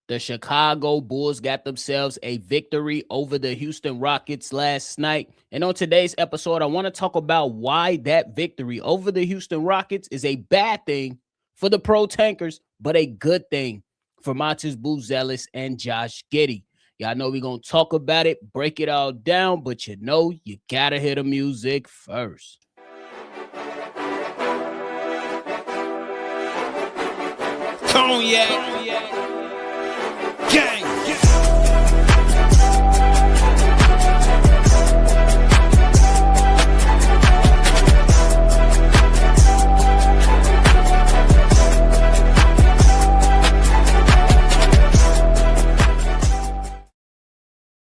The Chicago Bulls got themselves a victory over the Houston Rockets last night. And on today's episode, I want to talk about why that victory over the Houston Rockets is a bad thing for the Pro Tankers, but a good thing for Buzelis and Josh Giddey. Y'all know we're going to talk about it, break it all down, but you got to hear the music first. Cognac. Gang.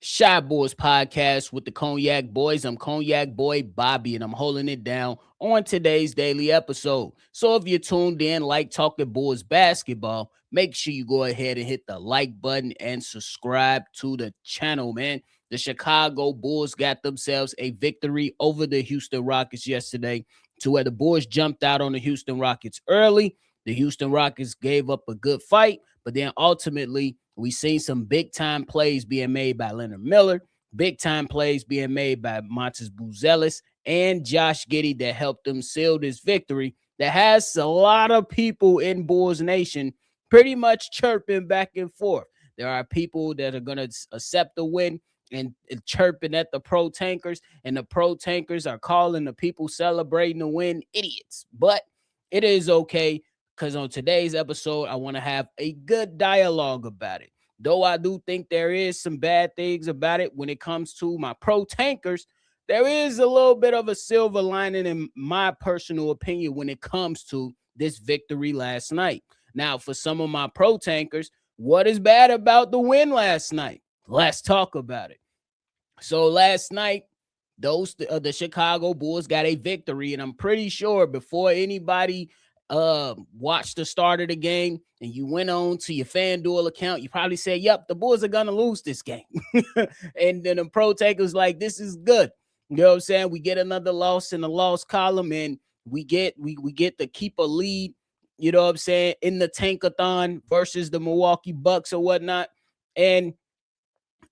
Shy Boys Podcast with the Cognac Boys. I'm Cognac Boy Bobby, and I'm holding it down on today's daily episode. So if you're tuned in, like talking Bulls basketball, make sure you go ahead and hit the like button and subscribe to the channel, man. The Chicago Bulls got themselves a victory over the Houston Rockets yesterday, to where the Bulls jumped out on the Houston Rockets early. The Houston Rockets gave up a good fight, but then ultimately we seen some big-time plays being made by Leonard Miller, big-time plays being made by Buzelis and Josh Giddey that helped them seal this victory that has a lot of people in Bulls Nation pretty much chirping back and forth. There are people that are going to accept the win and chirping at the Pro Tankers, and the Pro Tankers are calling the people celebrating the win idiots. But it is okay, because on today's episode, I want to have a good dialogue about it. Though I do think there is some bad things about it when it comes to my Pro Tankers, there is a little bit of a silver lining in my personal opinion when it comes to this victory last night. Now, for some of my Pro Tankers, what is bad about the win last night? Let's talk about it. So last night, the Chicago Bulls got a victory, and I'm pretty sure before anybody watched the start of the game and you went on to your FanDuel account, you probably said, yep, the Bulls are gonna lose this game. And then the Pro Tankers like, this is good. You know what I'm saying? We get another loss in the loss column, and we get to keep a lead, you know what I'm saying, in the tankathon versus the Milwaukee Bucks or whatnot. And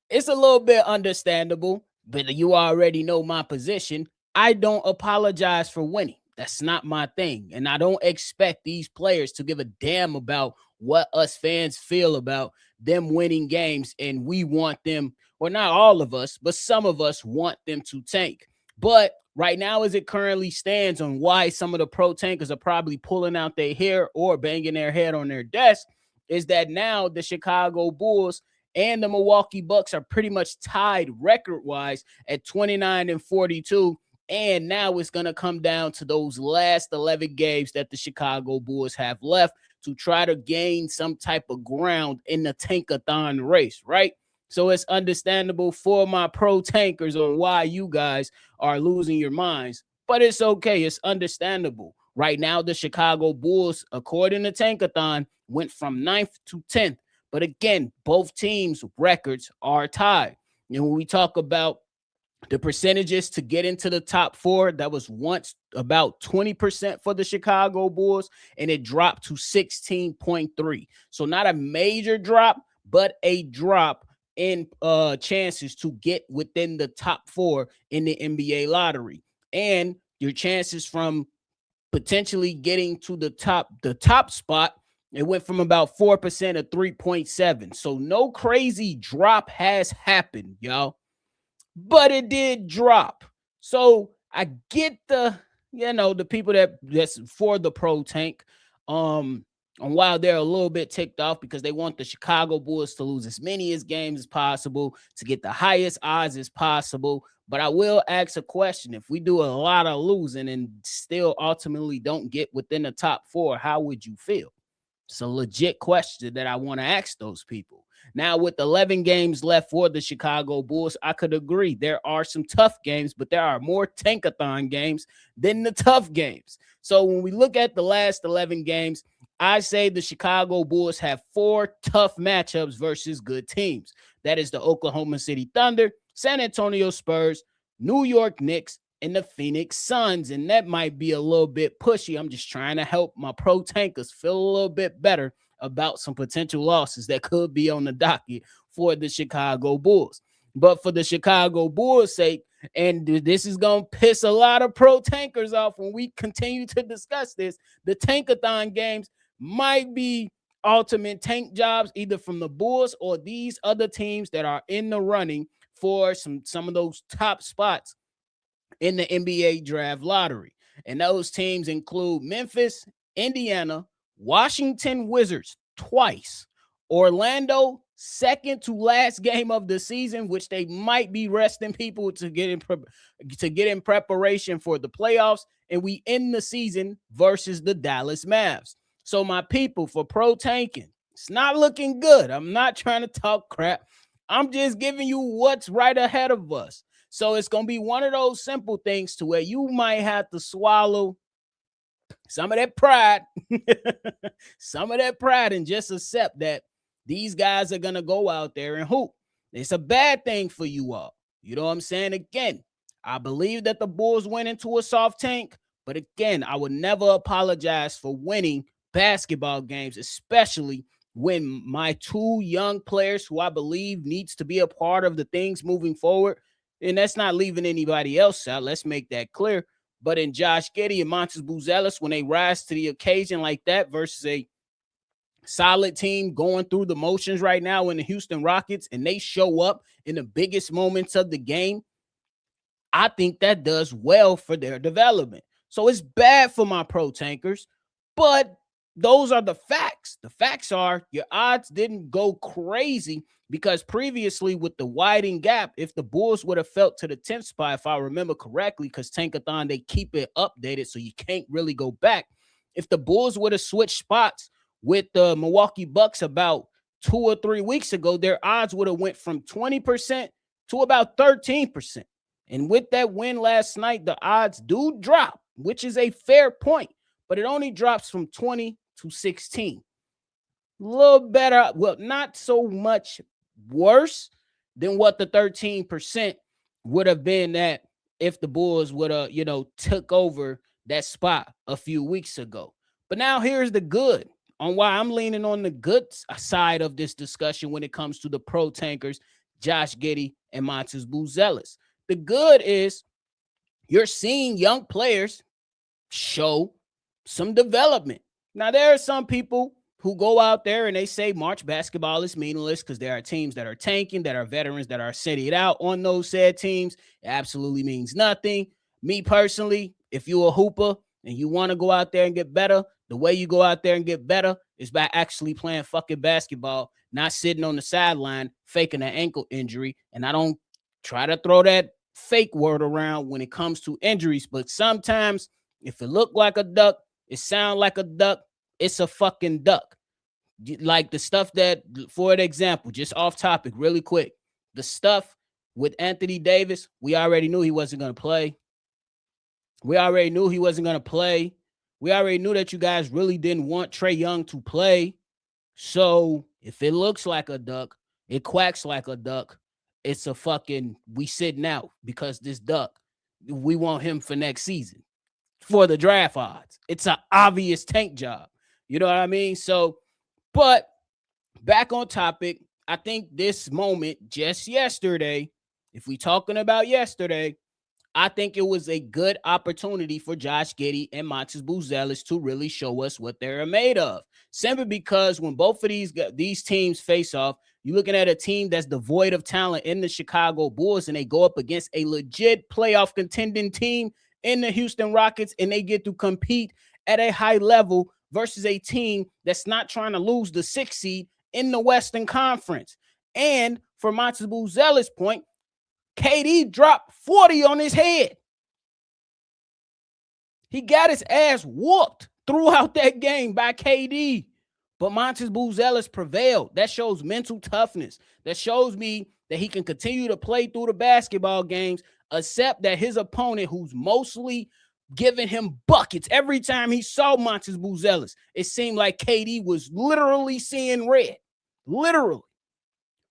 it's a little bit understandable, but you already know my position. I don't apologize for winning. That's not my thing. And I don't expect these players to give a damn about what us fans feel about them winning games. And we want them, well, not all of us, but some of us want them to tank. But right now, as it currently stands, on why some of the Pro Tankers are probably pulling out their hair or banging their head on their desk, is that now the Chicago Bulls and the Milwaukee Bucks are pretty much tied record-wise at 29 and 42. And now it's going to come down to those last 11 games that the Chicago Bulls have left to try to gain some type of ground in the tankathon race, right? So it's understandable for my Pro Tankers on why you guys are losing your minds, but it's okay. It's understandable. Right now, the Chicago Bulls, according to Tankathon, went from 9th to 10th. But again, both teams' records are tied. And when we talk about the percentages to get into the top four, that was once about 20% for the Chicago Bulls, and it dropped to 16.3. So not a major drop, but a drop in chances to get within the top four in the NBA lottery. And your chances from potentially getting to the top spot, it went from about 4% to 3.7. So no crazy drop has happened, y'all. But it did drop. So I get the people that's for the Pro Tank. And while they're a little bit ticked off because they want the Chicago Bulls to lose as many games as possible to get the highest odds as possible. But I will ask a question. If we do a lot of losing and still ultimately don't get within the top four, how would you feel? It's a legit question that I want to ask those people. Now, with 11 games left for the Chicago Bulls, I could agree. There are some tough games, but there are more tankathon games than the tough games. So when we look at the last 11 games, I say the Chicago Bulls have 4 tough matchups versus good teams. That is the Oklahoma City Thunder, San Antonio Spurs, New York Knicks, and the Phoenix Suns. And that might be a little bit pushy. I'm just trying to help my Pro Tankers feel a little bit better about some potential losses that could be on the docket for the Chicago Bulls. But for the Chicago Bulls' sake, and this is going to piss a lot of pro tankers off when we continue to discuss this, the tankathon games might be ultimate tank jobs, either from the Bulls or these other teams that are in the running for some of those top spots in the NBA draft lottery. And those teams include Memphis, Indiana, Washington Wizards twice, Orlando, second to last game of the season, which they might be resting people to get in preparation for the playoffs, and we end the season versus the Dallas Mavs. So my people, for pro tanking, it's not looking good. I'm not trying to talk crap. I'm just giving you what's right ahead of us. So it's going to be one of those simple things to where you might have to swallow some of that pride, and just accept that these guys are going to go out there and hoop. It's a bad thing for you all. You know what I'm saying? Again, I believe that the Bulls went into a soft tank, but again, I would never apologize for winning basketball games, especially when my two young players who I believe needs to be a part of the things moving forward, and that's not leaving anybody else out. Let's make that clear. But in Josh Giddey and Montes Buzelis, when they rise to the occasion like that versus a solid team going through the motions right now in the Houston Rockets, and they show up in the biggest moments of the game, I think that does well for their development. So it's bad for my pro tankers, but those are the facts. The facts are your odds didn't go crazy because previously with the widening gap, if the Bulls would have felt to the 10th spot, if I remember correctly, because Tankathon, they keep it updated, so you can't really go back. If the Bulls would have switched spots with the Milwaukee Bucks about 2 or 3 weeks ago, their odds would have went from 20% to about 13%. And with that win last night, the odds do drop, which is a fair point, but it only drops from 20 to 16. A little better, well, not so much worse than what the 13% would have been that if the Bulls would have, took over that spot a few weeks ago. But now here's the good on why I'm leaning on the good side of this discussion when it comes to the pro tankers, Josh Giddey and Montes Buzelis. The good is you're seeing young players show some development. Now, there are some people who go out there and they say March basketball is meaningless because there are teams that are tanking, that are veterans that are sitting out on those said teams. It absolutely means nothing. Me personally, if you're a hooper and you want to go out there and get better, the way you go out there and get better is by actually playing fucking basketball, not sitting on the sideline faking an ankle injury. And I don't try to throw that fake word around when it comes to injuries, but sometimes if it look like a duck, it sound like a duck, it's a fucking duck. Like the stuff that, for an example, just off topic really quick, the stuff with Anthony Davis, we already knew he wasn't going to play. We already knew that you guys really didn't want Trae Young to play. So if it looks like a duck, it quacks like a duck, it's a fucking, we sitting out because this duck, we want him for next season for the draft odds. It's an obvious tank job. You know what I mean? So, but back on topic, I think this moment just yesterday, if we talking about yesterday, I think it was a good opportunity for Josh Giddey and Montes Buzelis to really show us what they're made of. Simply because when both of these teams face off, you're looking at a team that's devoid of talent in the Chicago Bulls, and they go up against a legit playoff contending team in the Houston Rockets, and they get to compete at a high level versus a team that's not trying to lose the 6th seed in the Western Conference. And for Montes Buzelis' point, KD dropped 40 on his head. He got his ass whooped throughout that game by KD. But Montes Buzelis prevailed. That shows mental toughness. That shows me that he can continue to play through the basketball games, except that his opponent, who's mostly giving him buckets every time he saw Montes Buzelis, it seemed like KD was literally seeing red. Literally.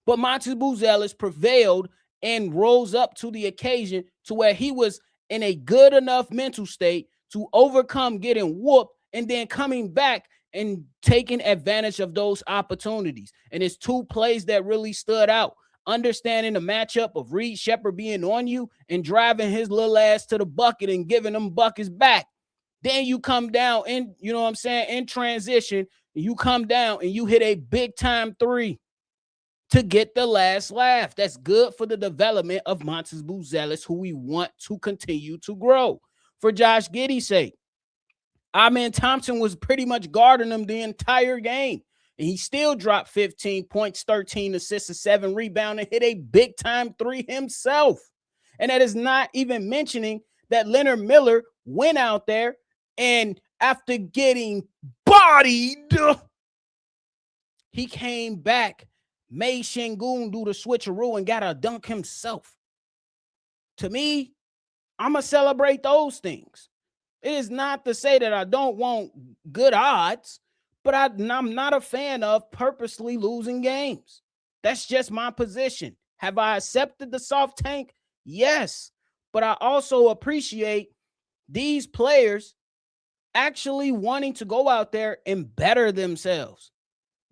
But Montes Buzelis prevailed and rose up to the occasion to where he was in a good enough mental state to overcome getting whooped and then coming back and taking advantage of those opportunities. And it's two plays that really stood out. Understanding the matchup of Reed Shepard being on you and driving his little ass to the bucket and giving them buckets back. Then you come down in, you know what I'm saying, in transition, you come down and you hit a big time three to get the last laugh. That's good for the development of Montes Buzelis, who we want to continue to grow. For Josh Giddey's sake, Amen Thompson was pretty much guarding him the entire game. And he still dropped 15 points, 13 assists, and 7 rebounds, and hit a big-time three himself. And that is not even mentioning that Leonard Miller went out there and after getting bodied, he came back, made Şengün do the switcheroo, and got a dunk himself. To me, I'm going to celebrate those things. It is not to say that I don't want good odds, but I'm not a fan of purposely losing games. That's just my position. Have I accepted the soft tank? Yes. But I also appreciate these players actually wanting to go out there and better themselves.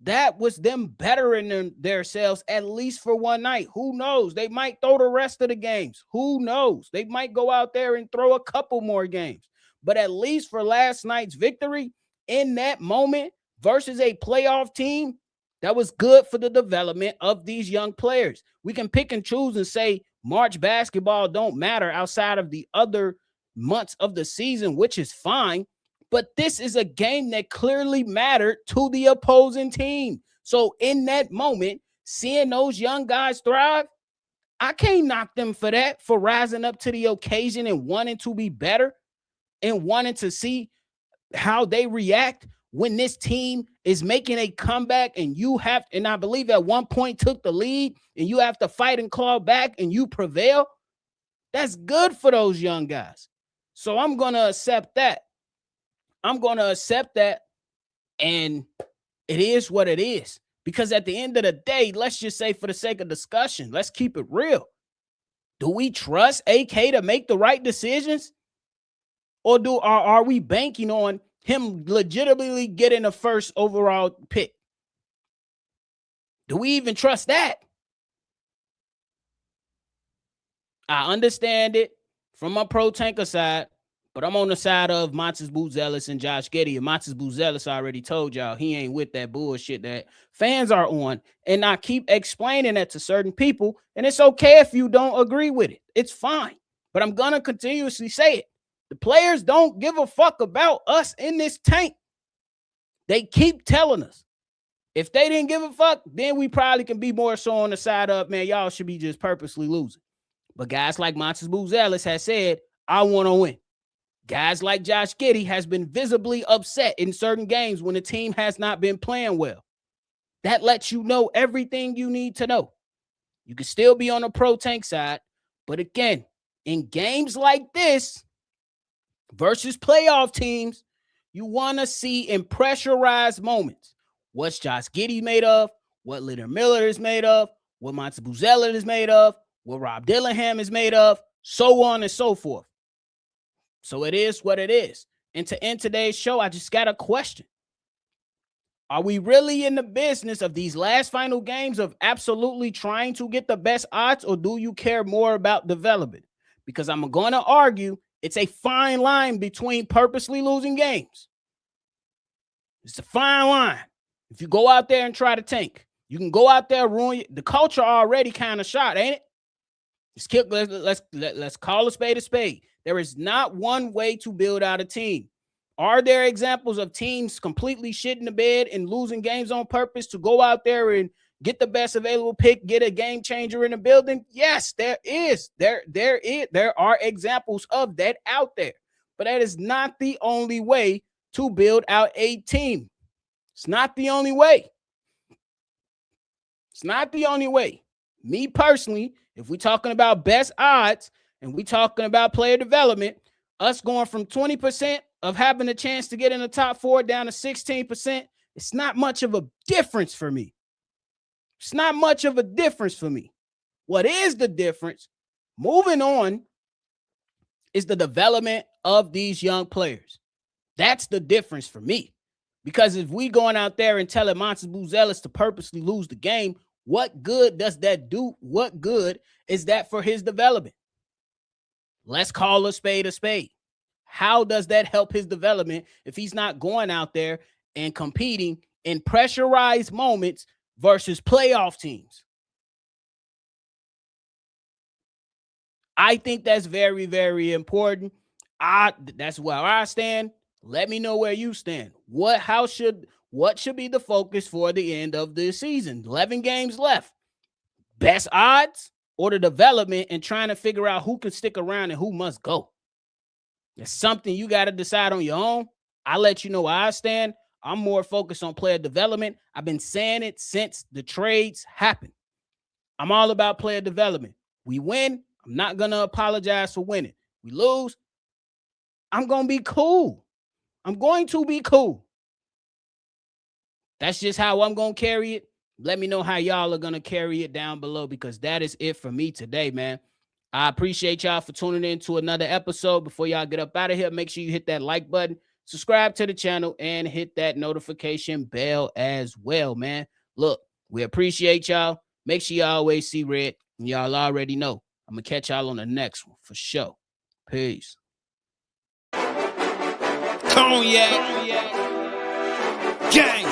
That was them bettering themselves at least for one night. Who knows? They might throw the rest of the games. Who knows? They might go out there and throw a couple more games. But at least for last night's victory, in that moment versus a playoff team, that was good for the development of these young players. We can pick and choose and say March basketball don't matter outside of the other months of the season, which is fine. But this is a game that clearly mattered to the opposing team. So in that moment, seeing those young guys thrive, I can't knock them for that, for rising up to the occasion and wanting to be better and wanting to see how they react when this team is making a comeback and you have, and I believe at one point took the lead and you have to fight and claw back and you prevail. That's good for those young guys. So I'm going to accept that. And it is what it is. Because at the end of the day, let's just say for the sake of discussion, let's keep it real. Do we trust AK to make the right decisions? Or are we banking on him legitimately getting a first overall pick? Do we even trust that? I understand it from my pro tanker side, but I'm on the side of Montes Buzelis and Josh Giddey. And Montes Buzelis, I already told y'all, he ain't with that bullshit that fans are on. And I keep explaining that to certain people. And it's okay if you don't agree with it. It's fine. But I'm going to continuously say it. The players don't give a fuck about us in this tank. They keep telling us. If they didn't give a fuck, then we probably can be more so on the side of, man, y'all should be just purposely losing. But guys like Montes Buzelis has said, I want to win. Guys like Josh Giddey has been visibly upset in certain games when the team has not been playing well. That lets you know everything you need to know. You can still be on the pro tank side. But again, in games like this, versus playoff teams, you want to see in pressurized moments what's Josh Giddey made of, what Leonard Miller is made of, what Montes Buzelis is made of, what Rob Dillingham is made of, so on and so forth. So it is what it is. And to end today's show, I just got a question. Are we really in the business of these last final games of absolutely trying to get the best odds, or do you care more about development? Because I'm going to argue it's a fine line between purposely losing games. It's a fine line. If you go out there and try to tank, you can go out there, ruin the culture already kind of shot, ain't it? Let's call a spade a spade. There is not one way to build out a team. Are there examples of teams completely shitting the bed and losing games on purpose to go out there and get the best available pick, get a game changer in the building? Yes, there is. There are examples of that out there. But that is not the only way to build out a team. It's not the only way. It's not the only way. Me personally, if we're talking about best odds and we're talking about player development, us going from 20% of having a chance to get in the top 4 down to 16%, it's not much of a difference for me. It's not much of a difference for me. What is the difference, moving on, is the development of these young players. That's the difference for me. Because if we going out there and telling Monty Buzelis to purposely lose the game, what good does that do? What good is that for his development? Let's call a spade a spade. How does that help his development if he's not going out there and competing in pressurized moments versus playoff teams? I think that's very, very important. That's where I stand. Let me know where you stand. What should be the focus for the end of the season? 11 games left. Best odds or the development and trying to figure out who can stick around and who must go. It's something you got to decide on your own. I let you know where I stand. I'm more focused on player development. I've been saying it since the trades happened. I'm all about player development. We win, I'm not going to apologize for winning. We lose, I'm going to be cool. I'm going to be cool. That's just how I'm going to carry it. Let me know how y'all are going to carry it down below, because that is it for me today, man. I appreciate y'all for tuning in to another episode. Before y'all get up out of here, make sure you hit that like button, subscribe to the channel, and hit that notification bell as well, man. Look, we appreciate y'all. Make sure y'all always see red. And y'all already know. I'm going to catch y'all on the next one for sure. Peace. Cognac. Gang.